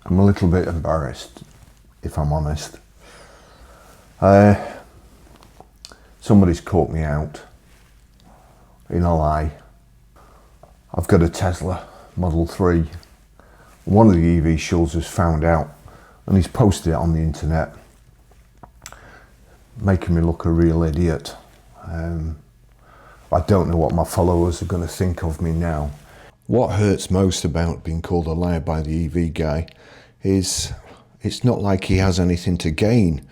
I'm a little bit embarrassed, if I'm honest. Somebody's caught me out in a lie. I've got a Tesla Model 3. One of the EV shulls has found out and he's posted it on the internet, making me look a real idiot. I don't know what my followers are going to think of me now. What hurts most about being called a liar by the EV guy is it's not like he has anything to gain.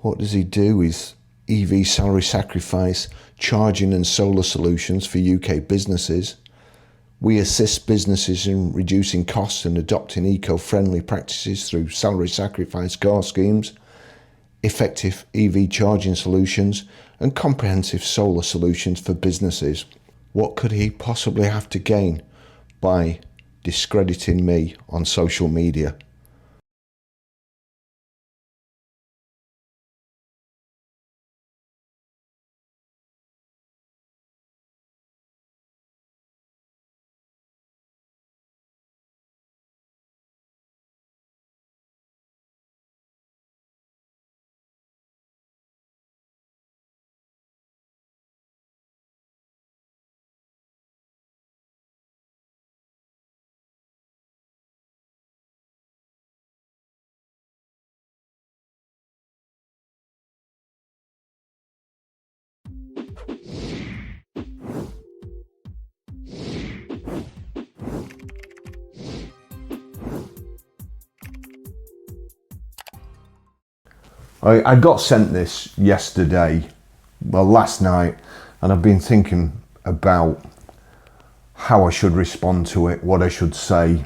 What does he do? Is EV salary sacrifice, charging and solar solutions for UK businesses. We assist businesses in reducing costs and adopting eco-friendly practices through salary sacrifice car schemes, effective EV charging solutions and comprehensive solar solutions for businesses. What could he possibly have to gain by discrediting me on social media? I got sent this yesterday, well last night, and I've been thinking about how I should respond to it, what I should say.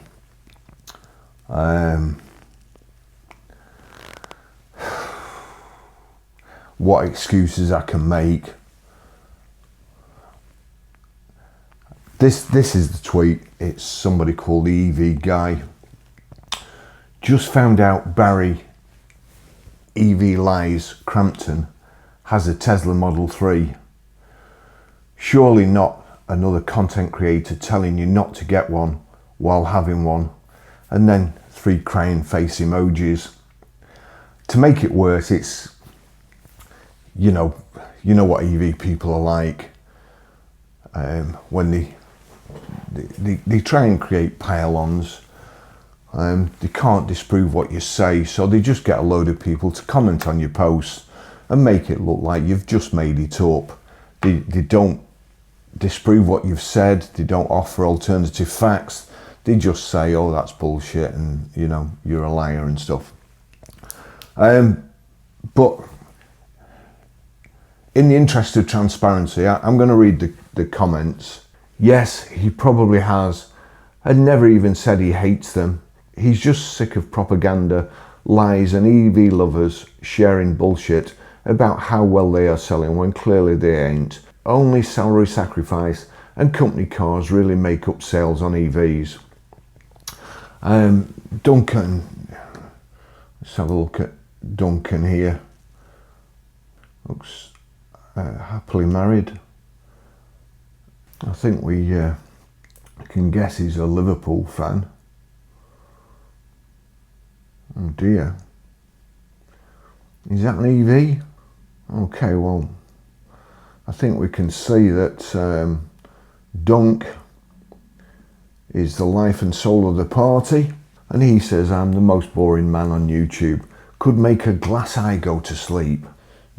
What excuses I can make. This is the tweet. It's somebody called the EV guy. Just found out Barrie EV Lies Crampton has a Tesla Model 3. Surely not another content creator telling you not to get one while having one. And then 3 crying face emojis. To make it worse, it's, you know what EV people are like. When they try and create pile-ons. They can't disprove what you say, so they just get a load of people to comment on your posts and make it look like you've just made it up. They don't disprove what you've said, they don't offer alternative facts, they just say, oh, that's bullshit, and you're a liar and stuff. But in the interest of transparency, I'm going to read the comments. Yes, he probably has, and never even said he hates them. He's just sick of propaganda, lies and EV lovers sharing bullshit about how well they are selling when clearly they ain't. Only salary sacrifice and company cars really make up sales on EVs. Duncan, let's have a look at Duncan here. Looks happily married. I think we can guess he's a Liverpool fan. Oh dear. Is that an EV? Okay, well, I think we can see that Dunk is the life and soul of the party. And he says, I'm the most boring man on YouTube. Could make a glass eye go to sleep.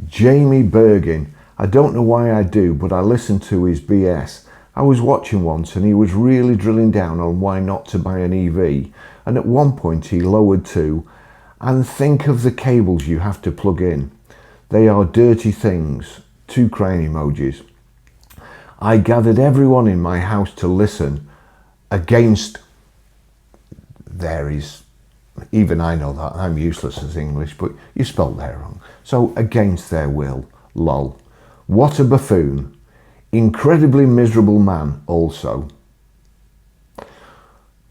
Jamie Bergin, I don't know why I do, but I listen to his BS. I was watching once and he was really drilling down on why not to buy an EV. And at one point he lowered to, and think of the cables you have to plug in. They are dirty things. 2 crying emojis. I gathered everyone in my house to listen against, there is, even I know that, I'm useless as English, but you spelled there wrong. So against their will, lol. What a buffoon. Incredibly miserable man also.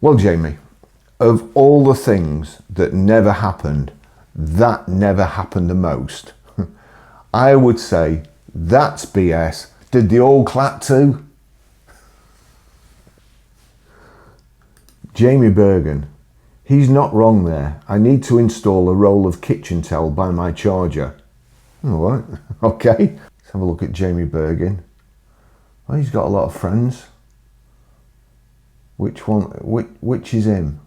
Well, Jamie, of all the things that never happened, that never happened the most. I would say that's BS. Did they all clap too? Jamie Bergen. He's not wrong there. I need to install a roll of kitchen towel by my charger. All right, okay. Let's have a look at Jamie Bergen. Oh, he's got a lot of friends. Which one? Which is him?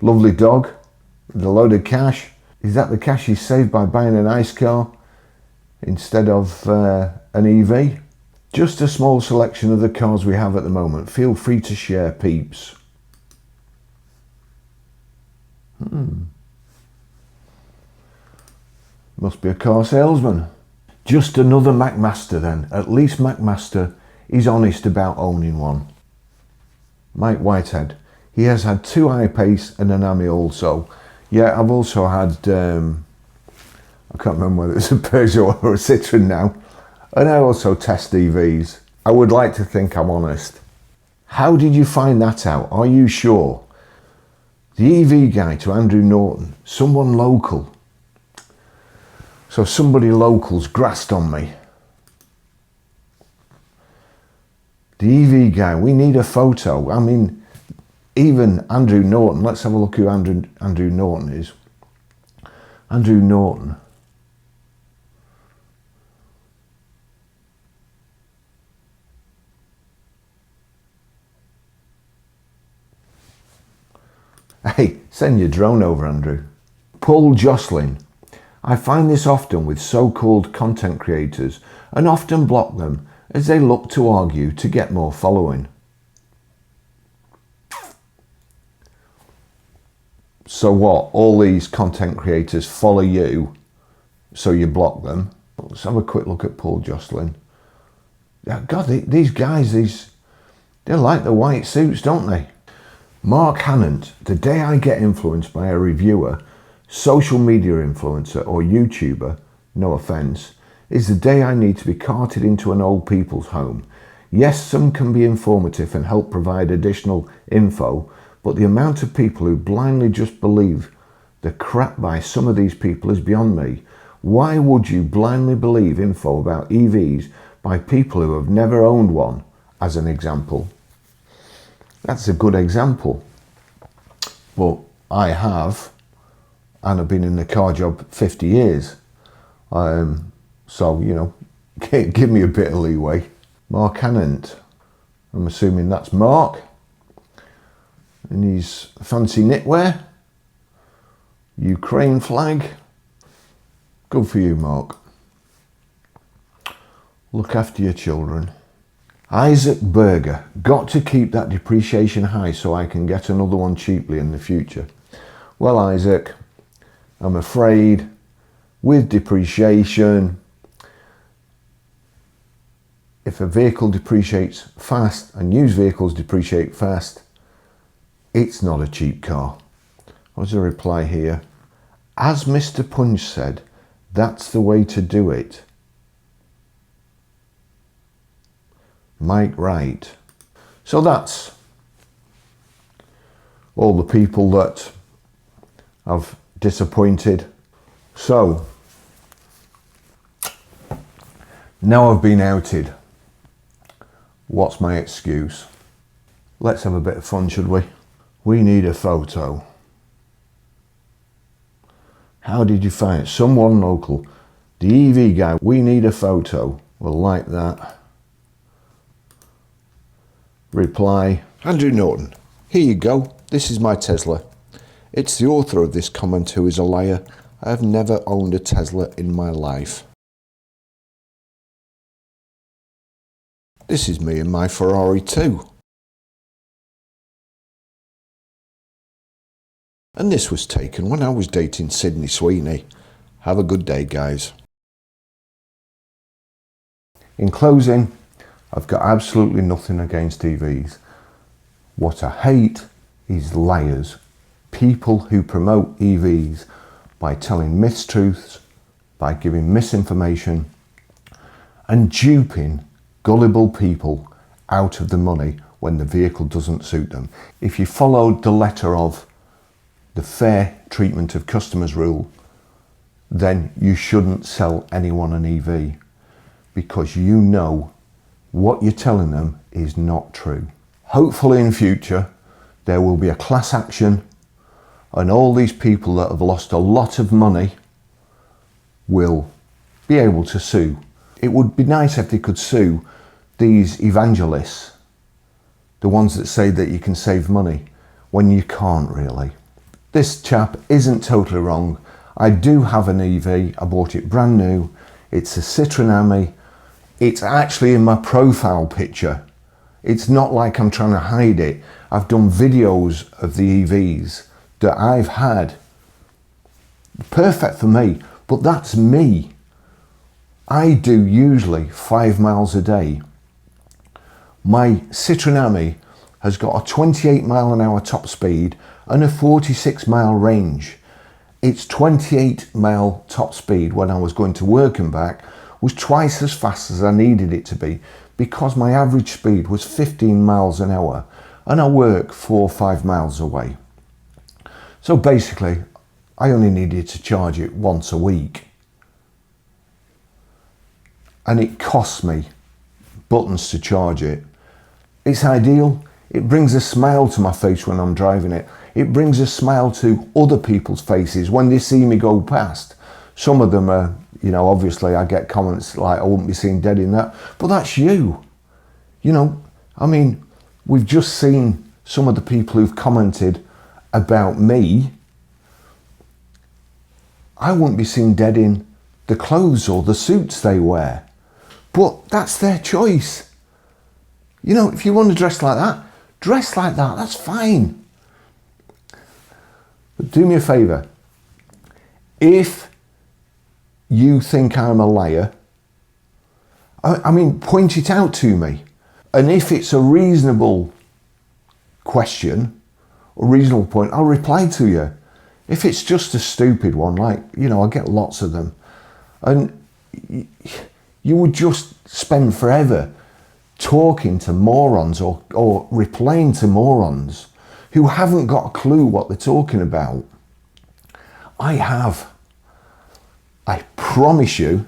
Lovely dog with a load of cash. Is that the cash he's saved by buying a nice car instead of an EV? Just a small selection of the cars we have at the moment. Feel free to share, peeps. Must be a car salesman. Just another McMaster then. At least McMaster is honest about owning one. Mike Whitehead. He has had 2 I-Pace and an Ami also. Yeah, I've also had, I can't remember whether it's a Peugeot or a Citroen now. And I also test EVs. I would like to think I'm honest. How did you find that out? Are you sure? The EV guy to Andrew Norton, someone local. So somebody local's grassed on me. The EV guy, we need a photo. I mean, even Andrew Norton, let's have a look who Andrew Norton is. Andrew Norton. Hey, send your drone over, Andrew. Paul Jocelyn. I find this often with so-called content creators and often block them as they look to argue to get more following. So what? All these content creators follow you, so you block them? Let's have a quick look at Paul Jocelyn. God, these guys, they're like the white suits, don't they? Mark Hannant. The day I get influenced by a reviewer, social media influencer or YouTuber, no offence, is the day I need to be carted into an old people's home. Yes, some can be informative and help provide additional info, but the amount of people who blindly just believe the crap by some of these people is beyond me. Why would you blindly believe info about EVs by people who have never owned one, as an example? That's a good example. Well, I have, and I've been in the car job 50 years. So, you know, give me a bit of leeway. Mark Hannant. I'm assuming that's Mark. And his fancy knitwear. Ukraine flag. Good for you, Mark. Look after your children. Isaac Berger. Got to keep that depreciation high so I can get another one cheaply in the future. Well, Isaac, I'm afraid with depreciation, if a vehicle depreciates fast and used vehicles depreciate fast, it's not a cheap car. What's a reply here? As Mr. Punch said, that's the way to do it. Mike Wright. So that's all the people that I've disappointed. So now I've been outed. What's my excuse? Let's have a bit of fun, should we? We need a photo. How did you find it? Someone local. The EV guy, we need a photo. Well, like that. Reply, Andrew Norton. Here you go. This is my Tesla. It's the author of this comment who is a liar. I have never owned a Tesla in my life. This is me and my Ferrari too. And this was taken when I was dating Sydney Sweeney. Have a good day, guys. In closing, I've got absolutely nothing against EVs. What I hate is liars. People who promote EVs by telling mistruths, by giving misinformation, and duping gullible people out of the money when the vehicle doesn't suit them. If you followed the letter of the fair treatment of customers rule, then you shouldn't sell anyone an EV, because you know what you're telling them is not true. Hopefully in future, there will be a class action, and all these people that have lost a lot of money will be able to sue. It would be nice if they could sue these evangelists, the ones that say that you can save money when you can't really. This chap isn't totally wrong. I do have an EV. I bought it brand new. It's a Citroen Ami. It's actually in my profile picture. It's not like I'm trying to hide it. I've done videos of the EVs that I've had. Perfect for me, but that's me. I do usually 5 miles a day. My Citroen Ami has got a 28 mile an hour top speed and a 46 mile range. Its 28 mile top speed when I was going to work and back was twice as fast as I needed it to be, because my average speed was 15 miles an hour and I work 4 or 5 miles away. So basically, I only needed to charge it once a week. And it costs me buttons to charge it. It's ideal. It brings a smile to my face when I'm driving it. It brings a smile to other people's faces when they see me go past. Some of them are, you know, obviously I get comments like, I wouldn't be seen dead in that, but that's you. You know, I mean, we've just seen some of the people who've commented about me. I wouldn't be seen dead in the clothes or the suits they wear, but that's their choice. You know, if you want to dress like that, that's fine. But do me a favour, if you think I'm a liar, I mean, point it out to me. And if it's a reasonable question, a reasonable point, I'll reply to you. If it's just a stupid one, like, you know, I get lots of them, and you would just spend forever talking to morons or replying to morons who haven't got a clue what they're talking about. I have. I promise you,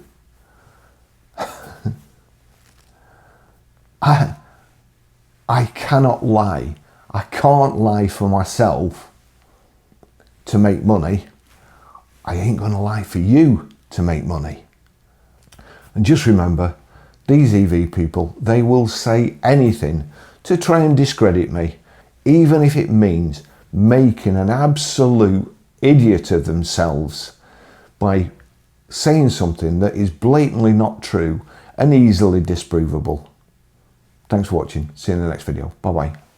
I cannot lie. I can't lie for myself to make money. I ain't gonna lie for you to make money. And just remember, these EV people, they will say anything to try and discredit me, even if it means making an absolute idiot of themselves by saying something that is blatantly not true and easily disprovable. Thanks for watching. See you in the next video. Bye bye.